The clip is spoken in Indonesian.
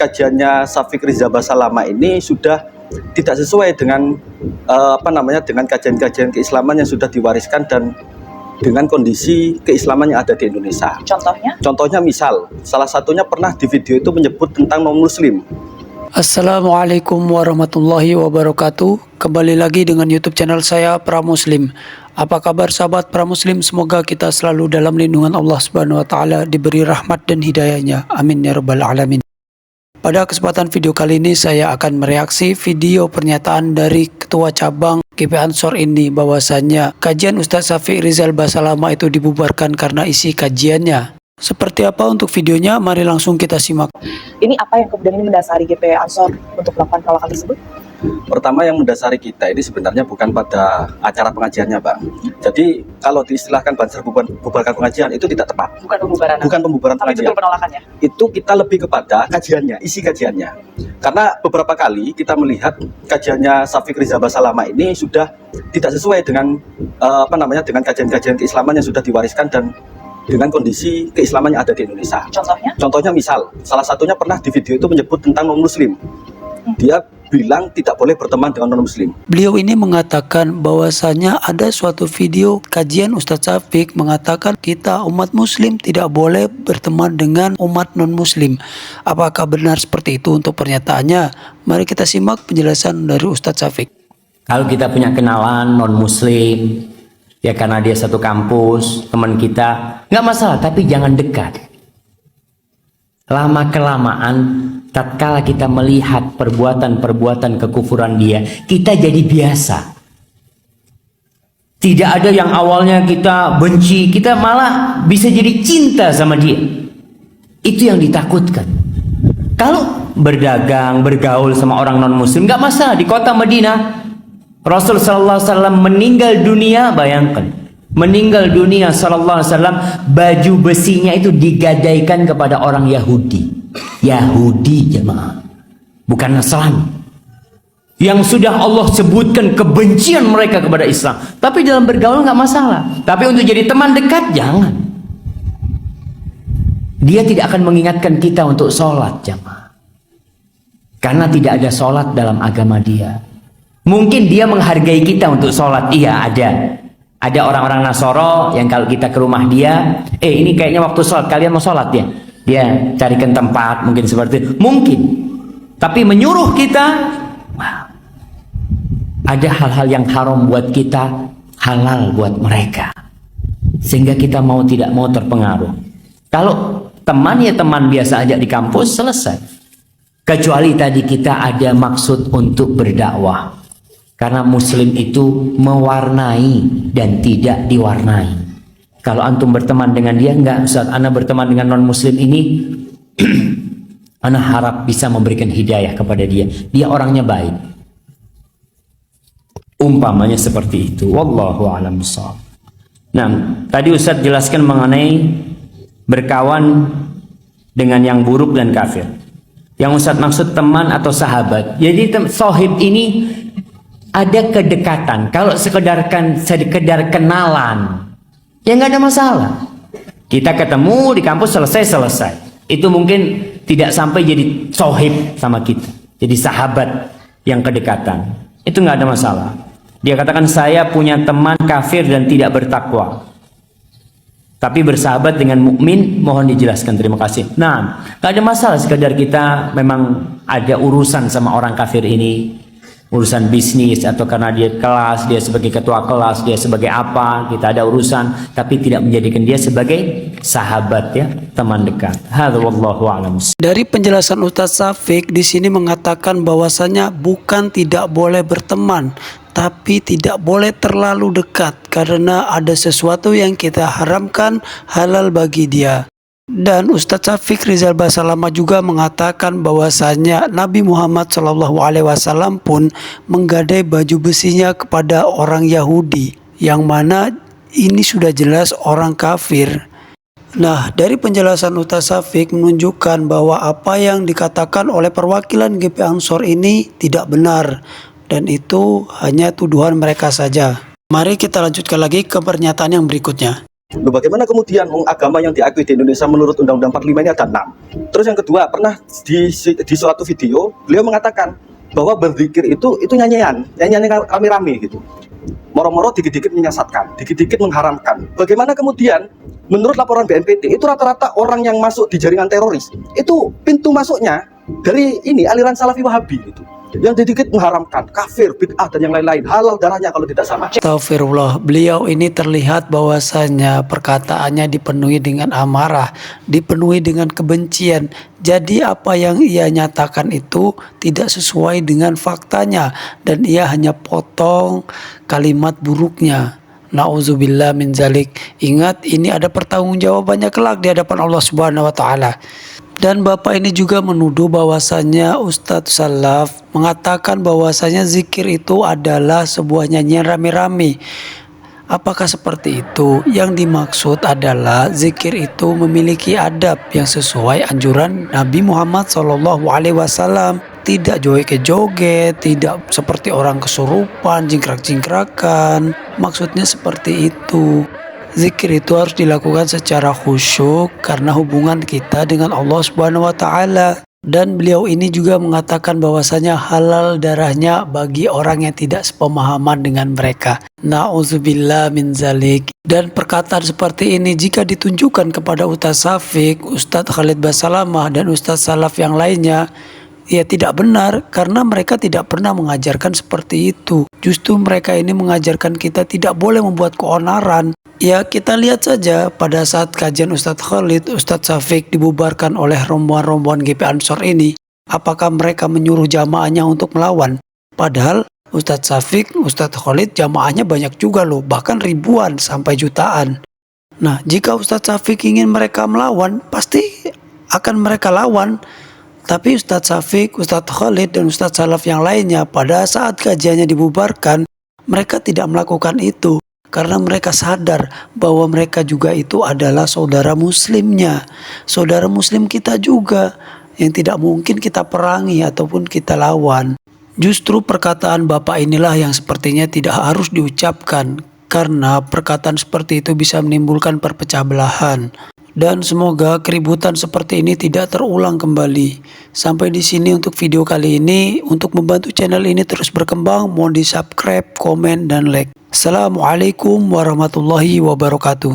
kajiannya Syafiq Riza Basalama ini sudah tidak sesuai dengan dengan kajian-kajian keislaman yang sudah diwariskan dan dengan kondisi keislaman yang ada di Indonesia. Contohnya? Contohnya misal, salah satunya pernah di video itu menyebut tentang non-muslim. Assalamualaikum warahmatullahi wabarakatuh. Kembali lagi dengan YouTube channel saya Pramuslim. Apa kabar sahabat Pramuslim? Semoga kita selalu dalam lindungan Allah Subhanahu wa taala, diberi rahmat dan hidayahnya. Amin ya rabbal alamin. Pada kesempatan video kali ini saya akan mereaksi video pernyataan dari Ketua Cabang GP Ansor ini bahwasannya kajian Ustadz Syafiq Riza Basalama itu dibubarkan karena isi kajiannya. Seperti apa untuk videonya? Mari langsung kita simak. Ini apa yang kemudian ini mendasari GP Ansor untuk melakukan penolakan tersebut? Pertama yang mendasari kita ini sebenarnya bukan pada acara pengajiannya, Bang. Jadi kalau diistilahkan banser bubarkan pengajian itu tidak tepat. Bukan pembubaran. Bukan pembubaran tapi pengajian. Itu penolakannya. Itu kita lebih kepada kajiannya, isi kajiannya. Karena beberapa kali kita melihat kajiannya Syafiq Riza Basalama ini sudah tidak sesuai dengan dengan kajian-kajian keislaman yang sudah diwariskan dan dengan kondisi keislaman yang ada di Indonesia. Contohnya? Contohnya misal, salah satunya pernah di video itu menyebut tentang non-muslim. Dia bilang tidak boleh berteman dengan non-muslim. Beliau ini mengatakan bahwasanya ada suatu video kajian Ustadz Syafiq mengatakan kita umat muslim tidak boleh berteman dengan umat non-muslim. Apakah benar seperti itu untuk pernyataannya? Mari kita simak penjelasan dari Ustadz Syafiq. Kalau kita punya kenalan non-muslim, ya karena dia satu kampus, teman kita, nggak masalah, tapi jangan dekat. Lama-kelamaan, tatkala kita melihat perbuatan-perbuatan kekufuran dia, kita jadi biasa. Tidak ada yang awalnya kita benci, kita malah bisa jadi cinta sama dia. Itu yang ditakutkan. Kalau berdagang, bergaul sama orang non-muslim, nggak masalah. Di kota Madinah, Rasul sallallahu alaihi wasallam meninggal dunia, bayangkan. Meninggal dunia sallallahu alaihi wasallam, baju besinya itu digadaikan kepada orang Yahudi. Yahudi jemaah, bukan Nasrani. Yang sudah Allah sebutkan kebencian mereka kepada Islam. Tapi dalam bergaul nggak masalah. Tapi untuk jadi teman dekat jangan. Dia tidak akan mengingatkan kita untuk sholat jemaah. Karena tidak ada sholat dalam agama dia. Mungkin dia menghargai kita untuk sholat, iya ada. Ada orang-orang Nasoro yang kalau kita ke rumah dia, ini kayaknya waktu sholat, kalian mau sholat ya? Dia carikan tempat, mungkin seperti itu. Mungkin. Tapi menyuruh kita, wah, ada hal-hal yang haram buat kita, halal buat mereka. Sehingga kita mau tidak mau terpengaruh. Kalau teman ya teman biasa aja di kampus, selesai. Kecuali tadi kita ada maksud untuk berdakwah. Karena muslim itu mewarnai dan tidak diwarnai. Kalau antum berteman dengan dia, enggak Ustaz, ana berteman dengan non muslim ini ana harap bisa memberikan hidayah kepada dia. Dia orangnya baik. Umpamanya seperti itu. Wallahu a'lam bishawab. Nah, tadi Ustaz jelaskan mengenai berkawan dengan yang buruk dan kafir. Yang Ustaz maksud teman atau sahabat. Jadi sohib ini ada kedekatan. Kalau sekedar kenalan, ya nggak ada masalah. Kita ketemu di kampus, selesai. Itu mungkin tidak sampai jadi sohib sama kita, jadi sahabat yang kedekatan. Itu nggak ada masalah. Dia katakan saya punya teman kafir dan tidak bertakwa, tapi bersahabat dengan mukmin. Mohon dijelaskan, terima kasih. Nah, nggak ada masalah. Sekedar kita memang ada urusan sama orang kafir ini. Urusan bisnis atau karena dia kelas, dia sebagai ketua kelas, dia sebagai apa, kita ada urusan, tapi tidak menjadikan dia sebagai sahabat ya, teman dekat. Hadza wallahu a'lam. Dari penjelasan Ustadz Syafiq di sini mengatakan bahwasanya bukan tidak boleh berteman, tapi tidak boleh terlalu dekat karena ada sesuatu yang kita haramkan halal bagi dia. Dan Ustadz Syafiq Riza Basalama juga mengatakan bahwasanya Nabi Muhammad SAW pun menggadai baju besinya kepada orang Yahudi, yang mana ini sudah jelas orang kafir. Nah, dari penjelasan Ustadz Syafiq menunjukkan bahwa apa yang dikatakan oleh perwakilan GP Ansor ini tidak benar, dan itu hanya tuduhan mereka saja. Mari kita lanjutkan lagi ke pernyataan yang berikutnya. Loh, bagaimana kemudian agama yang diakui di Indonesia menurut Undang-Undang 45 ini ada 6? Terus yang kedua, pernah di suatu video beliau mengatakan bahwa berzikir itu nyanyian rame-rame gitu. Moro-moro dikit-dikit menyesatkan, dikit-dikit mengharamkan. Bagaimana kemudian menurut laporan BNPT itu rata-rata orang yang masuk di jaringan teroris itu pintu masuknya dari ini aliran Salafi Wahabi gitu. Yang dikit mengharamkan, kafir, bid'ah dan yang lain-lain, halal darahnya kalau tidak sama. Astagfirullah, beliau ini terlihat bahwasanya perkataannya dipenuhi dengan amarah, dipenuhi dengan kebencian. Jadi apa yang ia nyatakan itu tidak sesuai dengan faktanya dan ia hanya potong kalimat buruknya. Nauzubillah min zalik. Ingat, ini ada pertanggungjawabannya kelak di hadapan Allah Subhanahu wa taala. Dan Bapak ini juga menuduh bahwasanya Ustadz Salaf mengatakan bahwasanya zikir itu adalah sebuah nyanyian rame-rame. Apakah seperti itu? Yang dimaksud adalah zikir itu memiliki adab yang sesuai anjuran Nabi Muhammad SAW. Tidak joget-joget, tidak seperti orang kesurupan, jingkrak-jingkrakan. Maksudnya seperti itu. Zikir itu harus dilakukan secara khusyuk karena hubungan kita dengan Allah Subhanahu wa taala. Dan beliau ini juga mengatakan bahwasanya halal darahnya bagi orang yang tidak sepemahaman dengan mereka. Nauzubillah min zalik. Dan perkataan seperti ini jika ditunjukkan kepada Ustadz Syafiq, Ustadz Khalid Basalamah dan Ustadz Salaf yang lainnya, ya tidak benar karena mereka tidak pernah mengajarkan seperti itu. Justru mereka ini mengajarkan kita tidak boleh membuat keonaran. Ya kita lihat saja pada saat kajian Ustadz Khalid, Ustadz Syafiq dibubarkan oleh rombongan-rombongan GP Ansor ini. Apakah mereka menyuruh jamaahnya untuk melawan? Padahal Ustadz Syafiq, Ustadz Khalid jamaahnya banyak juga loh, bahkan ribuan sampai jutaan. Nah jika Ustadz Syafiq ingin mereka melawan, pasti akan mereka lawan. Tapi Ustadz Syafiq, Ustadz Khalid dan Ustadz Salaf yang lainnya pada saat kajiannya dibubarkan, mereka tidak melakukan itu. Karena mereka sadar bahwa mereka juga itu adalah saudara muslimnya. Saudara muslim kita juga yang tidak mungkin kita perangi ataupun kita lawan. Justru perkataan Bapak inilah yang sepertinya tidak harus diucapkan. Karena perkataan seperti itu bisa menimbulkan perpecah belahan. Dan semoga keributan seperti ini tidak terulang kembali. Sampai di sini untuk video kali ini. Untuk membantu channel ini terus berkembang, mohon di subscribe, komen, dan like. Assalamualaikum warahmatullahi wabarakatuh.